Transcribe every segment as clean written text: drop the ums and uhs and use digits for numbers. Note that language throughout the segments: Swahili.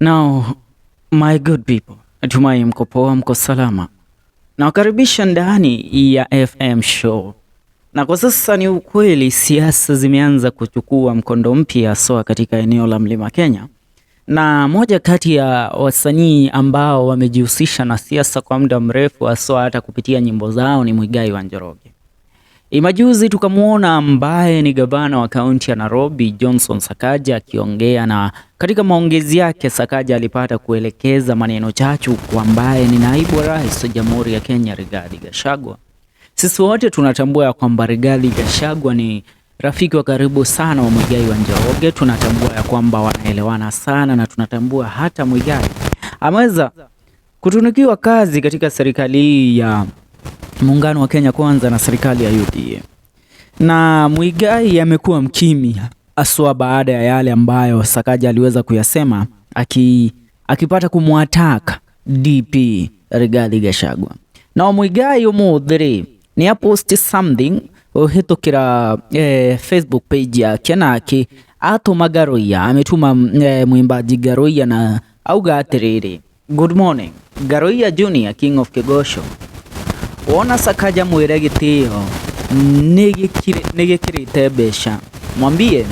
Now, my good people, natumai mko poa, mko salama. Nawakaribisha ndani ya FM show. Na kwa sasa ni ukweli siasa zimeanza kuchukua mkondo mpya soa katika eneo la Mlima Kenya. Na moja kati ya wasanii ambao wamejihusisha na siasa kwa muda mrefu haswa hata kupitia nyimbo zao ni Muigai wa Njoroge. Imajuzi tukamuona ambaye ni gavana wa kaunti ya Nairobi Johnson Sakaja akiongea, na katika maongezi yake Sakaja alipata kuelekeza maneno chachu kwa ambaye ni naibu wa rais wa Jamhuri ya Kenya Rigathi Gachagua. Sisi wote tunatambua kwamba Rigathi Gachagua ni rafiki wa karibu sana wa Muigai wa Njoroge. Tunatambua ya kwamba wanaelewana sana, na tunatambua hata Muigai ameweza kutunukiwa kazi katika serikali ya muungano wa Kenya Kwanza na serikali ya UDA. Na Muigai amekuwa mkimya aswa baada ya yale ambayo Sakaja aliweza kuyasema akipata kumwataka DP Rigathi Gachagua. Na Muigai umuthiri ni aposti something uhitukira Facebook page yake na atuma Garoia, ametuma mwimbaji Garoia na auga atiriri: good morning Garoia Junior, King of Kegosho. Wona Sakaja mwire gitio nigikirite besha, mwambie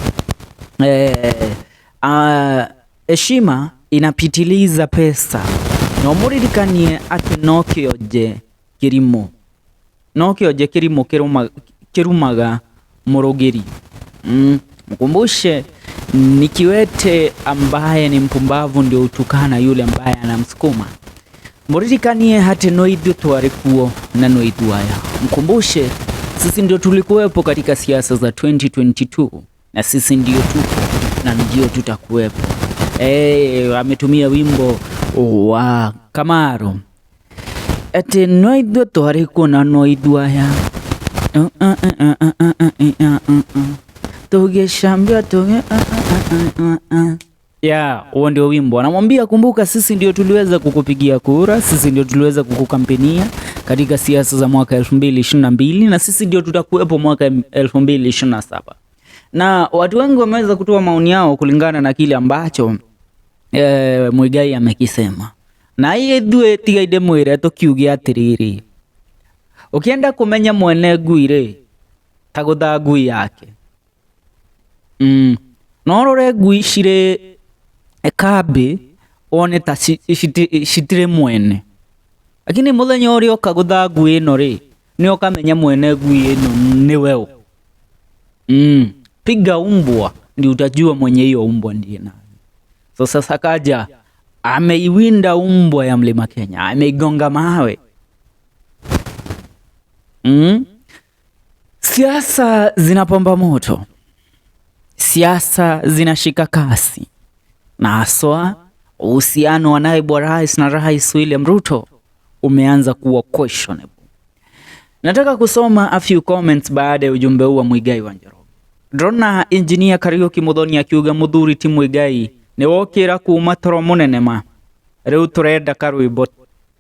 heshima inapitiliza pesa, no muririkanie ati nokioje kirimo kirumaga murugiri. Mkumbushe ni kiwete ambaye ni mpumbavu ndio utukana yule ambaye anamsukuma. Muririkanie hati no ithu twarikuo na no ithu aya. Mkumbushe sisi ndio tulikuwepo katika siasa za 2022 na sisi ndio tupo na ndio tutakuwepo. Ametumia wimbo wa Kamaro ati no ithu twarikuo na no ithu aya. Tugeshambia tuge huo ndio wimbo. Anamwambia kumbuka, sisi ndio tuliweza kukupigia kura, sisi ndio tuliweza kukukampenia katika siasa za mwaka 2022 na sisi ndio tutakuwepo mwaka 2027. Na watu wengi wameweza kutoa maoni yao kulingana na kile ambacho Muigai amekisema. Na yeye tigaide mwire tukiugia atiriri: ukienda kumenya mwene guire tagutha ngui yake. Norore ngui cire ekabe one ta citire mwene, lakini muthenya uria ukagutha ngui ino ri ni ukamenya mwene ngui ino ni wewe. Piga umbwa ndio utajua mwenye hiyo umbwa ndiye nani. Sasa Sakaja ameiwinda umbwa ya Mlima Kenya, ameigonga mawe. Siasa zinapamba moto, siasa zinashika kasi, na haswa uhusiano wa naibu wa rais na Rais William Ruto umeanza kuwa questionable. Nataka kusoma a few comments baada ya ujumbe huu wa Muigai wa Njoroge. Drona engineer Kariuki Muthoni akiuga muthuri ti Muigai ni wokira kuma toro munene ma riu turenda karwimbo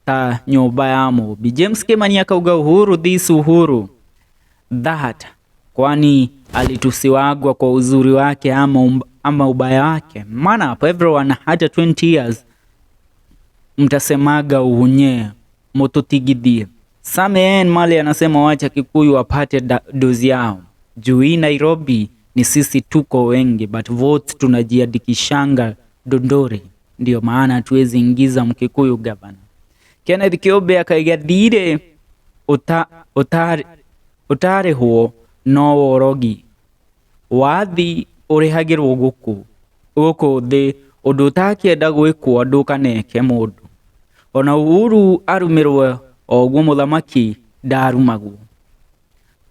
ta nyumba ya Mubi. James Kimani akauga uhuru this uhuru that, kwani alitusiwagwa kwa uzuri wake ama ubaya wake. Maana hapo everyone hata 20 years mtasemaga uhunye mototigidhie. Samen Mali anasema wacha Kikuyu wapate dozi yao. Juu Nairobi ni sisi tuko wengi, but vote tunajiandikishanga Dondori, ndio maana hatuwezi ingiza Mkikuyu gavana. Kenneth Kiobe akaiga dire utare huo no worogi wathi urihagirwo guku thi undu utakienda gwikwo ndukaneke mundu. Ona Uhuru arumirwe ogwo muthamaki ndarumagwo.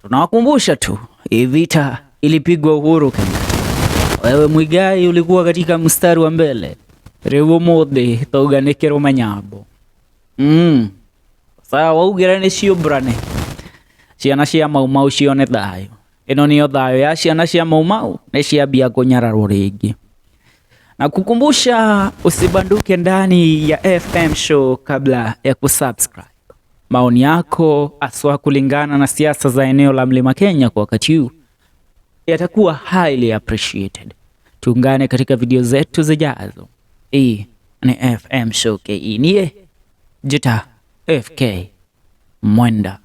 Tunawakumbusha tu hii vita ilipigwa Uhuru Kenyatta. Wewe Muigai ulikuwa katika mstari wa mbele. Riu muthi tuganekero manyambo. Sawa waugira ni ciumbrane ciana cia Maumau cione thayo. Ino niyo thayo ya ciana cia Maumau ni ciambia kunyararwo ringi. Na kukumbusha usibanduke ndani ya FM show kabla ya kusubscribe. Maoni yako aswa kulingana na siasa za eneo la Mlima Kenya kwa wakati huu yatakuwa highly appreciated. Tuungane katika video zetu zijazo. ni FM Show KE. Niye Jita FK Mwenda.